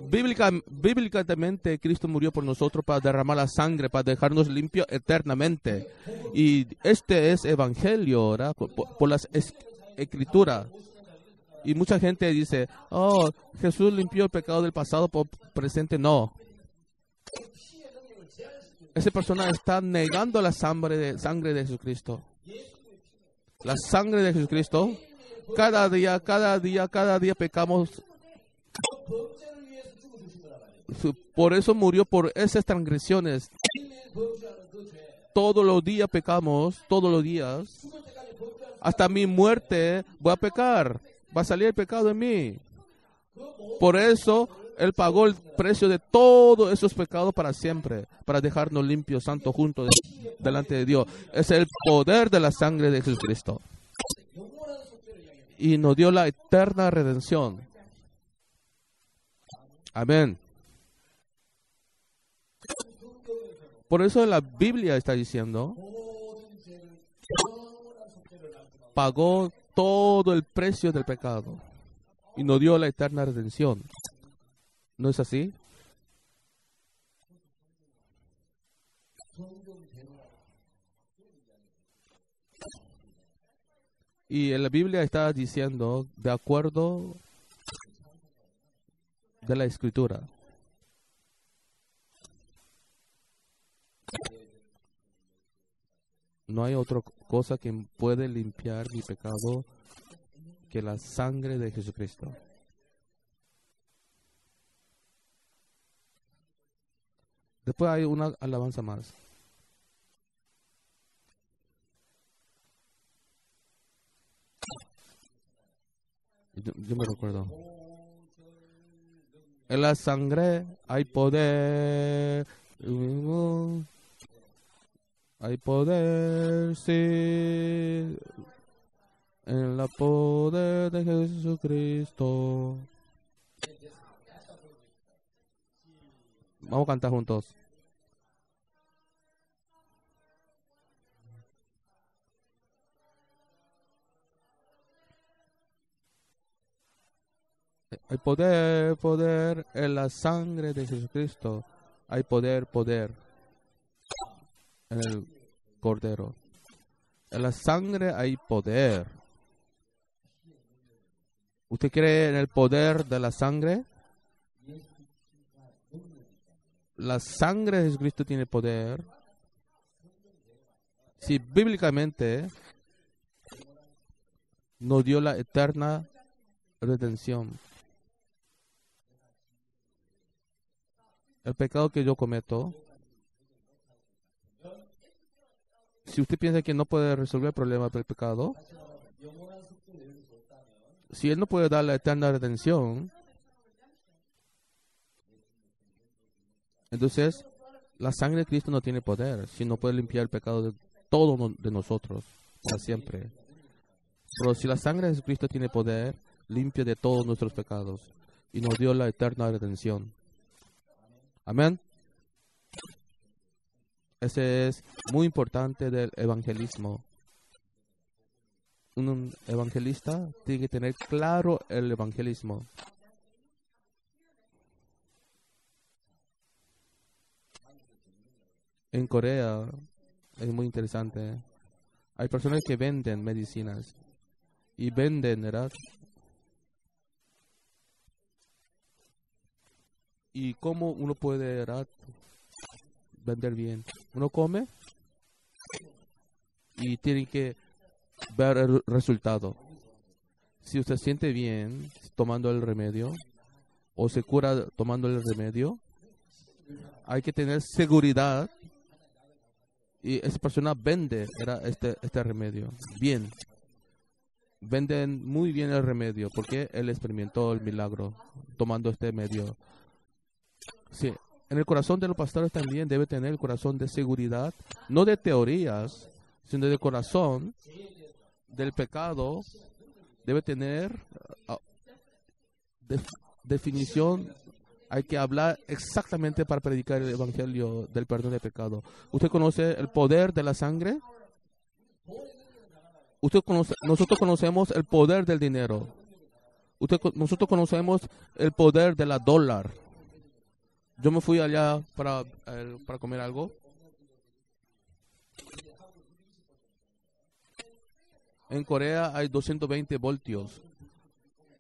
Bíblicamente, Cristo murió por nosotros para derramar la sangre, para dejarnos limpios eternamente. Y este es evangelio, ¿verdad? Por las escrituras. Y mucha gente dice, oh, Jesús limpió el pecado del pasado por presente. No. Esa persona está negando la sangre de Jesucristo. La sangre de Jesucristo. Cada día pecamos. Por eso murió por esas transgresiones. Todos los días pecamos, todos los días. Hasta mi muerte voy a pecar. Va a salir el pecado en mí. Por eso Él pagó el precio de todos esos pecados para siempre, para dejarnos limpios, santos, juntos delante de Dios. Es el poder de la sangre de Jesucristo. Y nos dio la eterna redención. Amén. Por eso la Biblia está diciendo, pagó todo el precio del pecado y nos dio la eterna redención. ¿No es así? Y en la Biblia está diciendo, de acuerdo de la Escritura. No hay otra cosa que puede limpiar mi pecado que la sangre de Jesucristo. Después hay una alabanza más. Yo me recuerdo. En la sangre hay poder. Hay poder, sí. En la poder de Jesucristo. Vamos a cantar juntos. Hay poder, poder en la sangre de Jesucristo. Hay poder, poder en el Cordero. En la sangre hay poder. ¿Usted cree en el poder de la sangre? La sangre de Jesucristo tiene poder. Si bíblicamente nos dio la eterna redención. El pecado que yo cometo, si usted piensa que no puede resolver el problema del pecado, si Él no puede dar la eterna redención, entonces la sangre de Cristo no tiene poder, si no puede limpiar el pecado de todos de nosotros para siempre. Pero si la sangre de Jesucristo tiene poder, limpia de todos nuestros pecados y nos dio la eterna redención. Amén. Ese es muy importante del evangelismo. Un evangelista tiene que tener claro el evangelismo. En Corea es muy interesante. Hay personas que venden medicinas y venden, ¿verdad? ¿Y cómo uno puede, ¿verdad?, vender bien? Uno come y tiene que ver el resultado. Si usted siente bien tomando el remedio o se cura tomando el remedio, hay que tener seguridad y esa persona vende, ¿verdad?, este remedio bien. Venden muy bien el remedio porque él experimentó el milagro tomando este medio. Sí, en el corazón de los pastores también debe tener el corazón de seguridad, no de teorías, sino de corazón del pecado. Debe tener definición. Hay que hablar exactamente para predicar el evangelio del perdón de pecado. ¿Usted conoce el poder de la sangre? Nosotros conocemos el poder del dinero. Nosotros conocemos el poder de la dólar. Yo me fui allá para comer algo. En Corea hay 220 voltios,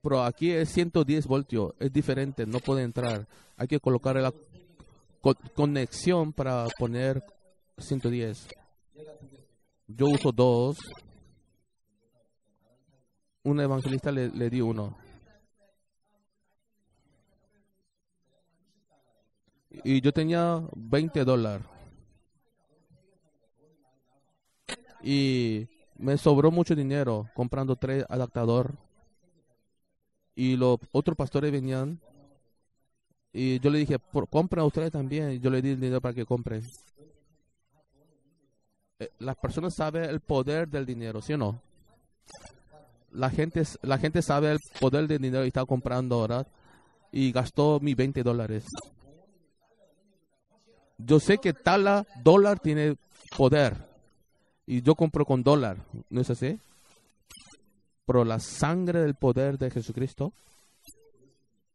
pero aquí es 110 voltios. Es diferente, no puede entrar. Hay que colocar la conexión para poner 110. Yo uso 2. Un evangelista le dio 1. Y yo tenía $20. Y me sobró mucho dinero comprando 3 adaptadores. Y los otros pastores venían. Y yo le dije, compren ustedes también. Y yo le di el dinero para que compren. Las personas saben el poder del dinero, ¿sí o no? La gente sabe el poder del dinero y está comprando, ¿verdad? Y gastó mis $20. Yo sé que tal dólar tiene poder y yo compro con dólar, ¿no es así? Pero la sangre del poder de Jesucristo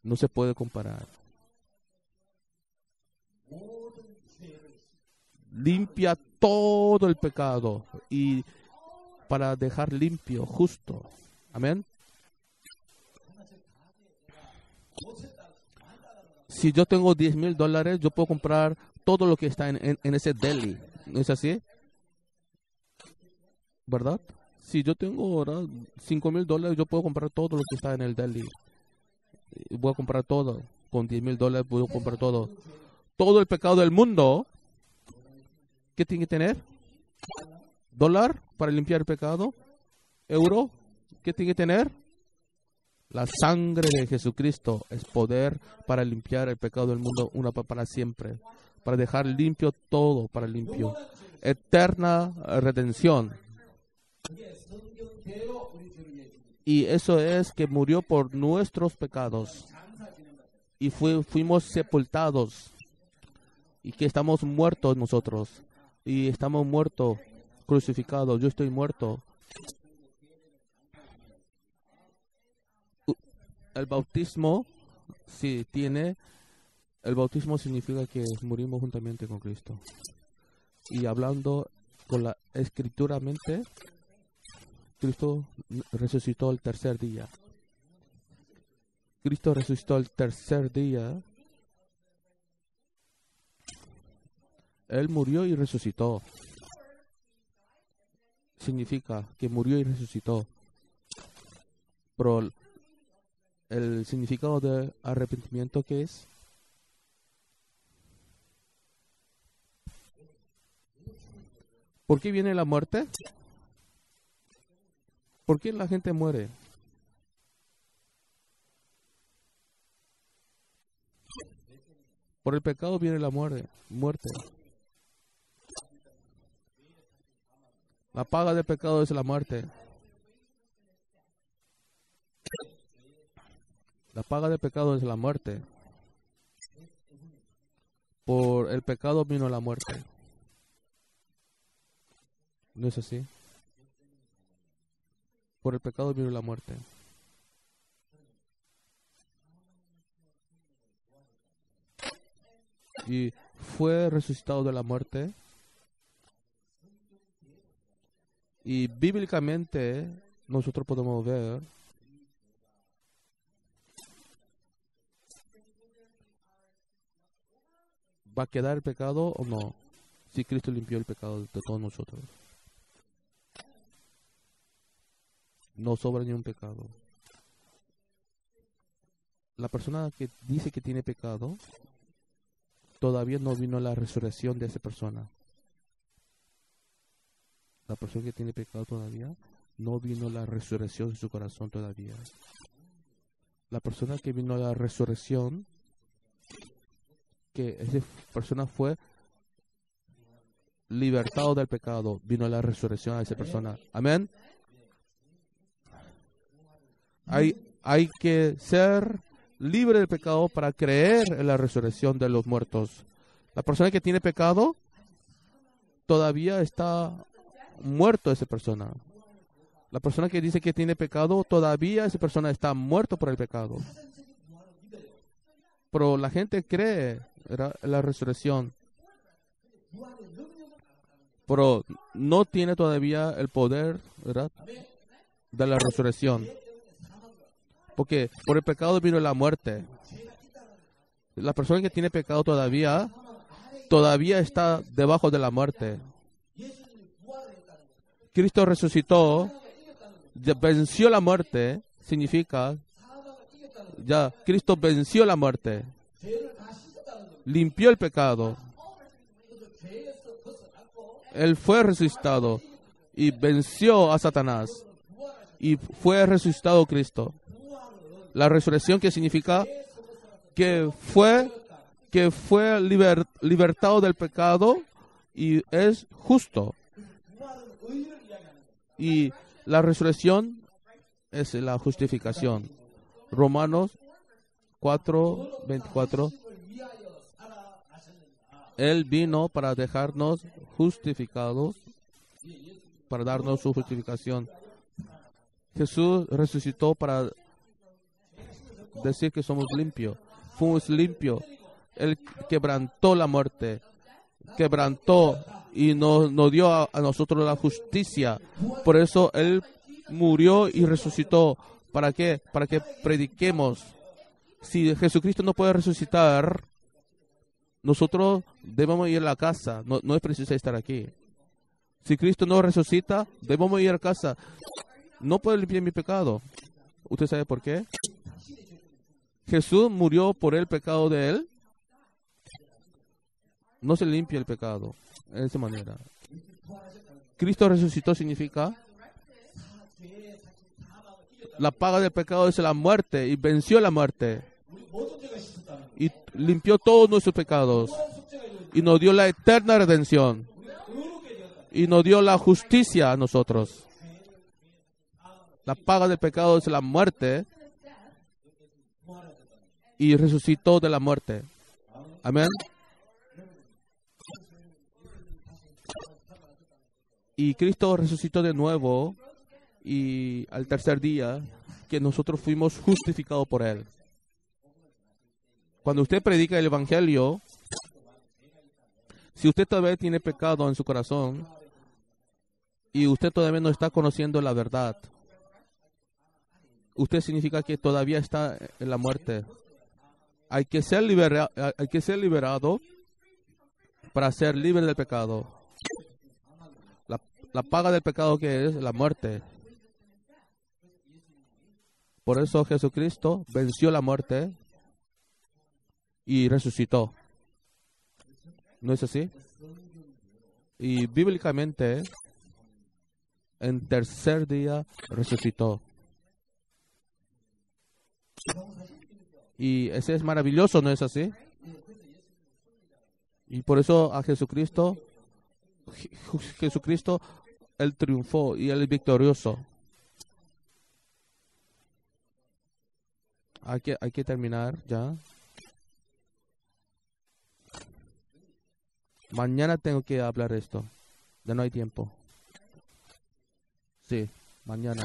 no se puede comparar. Limpia todo el pecado y para dejar limpio, justo. Amén. Si yo tengo $10,000, yo puedo comprar todo lo que está en ese deli. ¿No es así? ¿Verdad? Si yo tengo ahora $5,000, yo puedo comprar todo lo que está en el deli. Voy a comprar todo. Con $10,000 puedo comprar todo. Todo el pecado del mundo, ¿qué tiene que tener? ¿Dólar para limpiar el pecado? ¿Euro? ¿Qué tiene que tener? La sangre de Jesucristo es poder para limpiar el pecado del mundo una para siempre. Para dejar limpio todo, para limpio. Eterna redención. Y eso es que murió por nuestros pecados. Y fuimos sepultados. Y que estamos muertos nosotros. Y estamos muertos, crucificados. Yo estoy muerto. El bautismo, sí, el bautismo significa que morimos juntamente con Cristo. Y hablando con la escrituramente, Cristo resucitó el tercer día. Cristo resucitó el tercer día. Él murió y resucitó. Significa que murió y resucitó. Pero el significado de arrepentimiento, ¿qué es? ¿Por qué viene la muerte? ¿Por qué la gente muere? Por el pecado viene la muerte. La paga del pecado es la muerte. La paga del pecado es la muerte. Por el pecado vino la muerte. ¿No es así? Por el pecado vino la muerte. Y fue resucitado de la muerte. Y bíblicamente nosotros podemos ver ¿va a quedar el pecado o no? Si Cristo limpió el pecado de todos nosotros. No sobra ni un pecado. La persona que dice que tiene pecado, todavía no vino la resurrección de esa persona. La persona que tiene pecado todavía, no vino la resurrección de su corazón todavía. La persona que vino a la resurrección, que esa persona fue libertado del pecado, vino la resurrección a esa persona. Amén. Hay que ser libre del pecado para creer en la resurrección de los muertos. La persona que tiene pecado todavía está muerto esa persona. La persona que dice que tiene pecado, todavía esa persona está muerto por el pecado. Pero la gente cree en la resurrección, pero no tiene todavía el poder, ¿verdad?, de la resurrección. Porque por el pecado vino la muerte. La persona que tiene pecado todavía está debajo de la muerte. Cristo resucitó, ya venció la muerte, significa, ya Cristo venció la muerte, limpió el pecado. Él fue resucitado y venció a Satanás y fue resucitado Cristo. La resurrección, que significa que fue libertado del pecado y es justo. Y la resurrección es la justificación. Romanos 4:24. Él vino para dejarnos justificados, para darnos su justificación. Jesús resucitó para decir que somos limpios. Fuimos limpios. Él quebrantó la muerte. Quebrantó y nos dio a nosotros la justicia. Por eso Él murió y resucitó. ¿Para qué? Para que prediquemos. Si Jesucristo no puede resucitar, nosotros debemos ir a la casa. No es preciso estar aquí. Si Cristo no resucita, debemos ir a casa. No puedo limpiar mi pecado. ¿Usted sabe por qué? Jesús murió por el pecado de Él. No se limpia el pecado de esa manera. Cristo resucitó significa la paga del pecado es la muerte y venció la muerte y limpió todos nuestros pecados y nos dio la eterna redención y nos dio la justicia a nosotros. La paga del pecado es la muerte y resucitó de la muerte. Amén. Y Cristo resucitó de nuevo y al tercer día que nosotros fuimos justificados por Él. Cuando usted predica el Evangelio, si usted todavía tiene pecado en su corazón y usted todavía no está conociendo la verdad, usted significa que todavía está en la muerte. Hay que ser liberado para ser libre del pecado. La paga del pecado, que es la muerte. Por eso Jesucristo venció la muerte y resucitó. ¿No es así? Y bíblicamente, en tercer día resucitó. Y ese es maravilloso, ¿no es así? Y por eso a Jesucristo, Él triunfó y Él es victorioso. Hay que terminar ya. Mañana tengo que hablar esto. Ya no hay tiempo. Sí, mañana.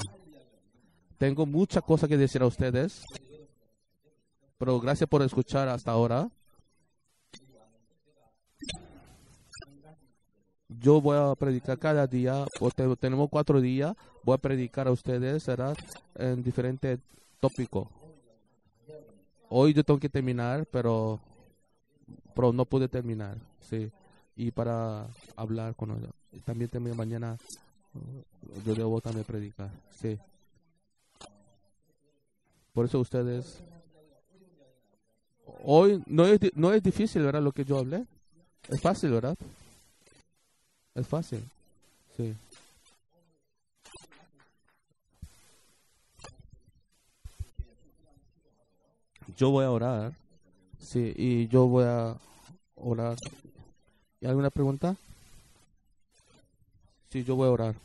Tengo muchas cosas que decir a ustedes. Pero gracias por escuchar hasta ahora. yo voy a predicar cada día, tenemos 4 días, voy a predicar a ustedes, ¿verdad? En diferentes tópicos. Hoy yo tengo que terminar, pero no pude terminar, sí. Y para hablar con ellos. También mañana yo debo también predicar, sí. Por eso ustedes, hoy no es difícil, ¿verdad? Lo que yo hablé. Es fácil, ¿verdad? Es fácil, sí. Yo voy a orar, sí, y yo voy a orar. ¿Y alguna pregunta? Sí, yo voy a orar.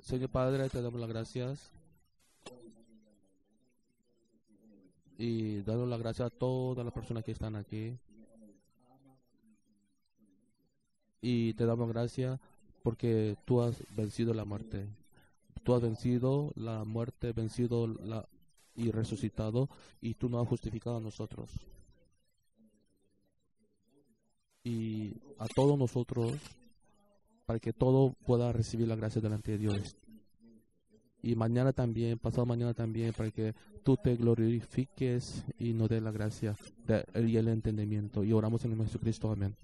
Señor Padre, te damos las gracias y damos las gracias a todas las personas que están aquí. Y te damos gracias porque tú has vencido la muerte. Tú has vencido la muerte, y resucitado, y tú nos has justificado a nosotros. Y a todos nosotros, para que todo pueda recibir la gracia delante de Dios. Y mañana también, pasado mañana también, para que tú te glorifiques y nos dé la gracia y el entendimiento. Y oramos en el Jesucristo. Amén.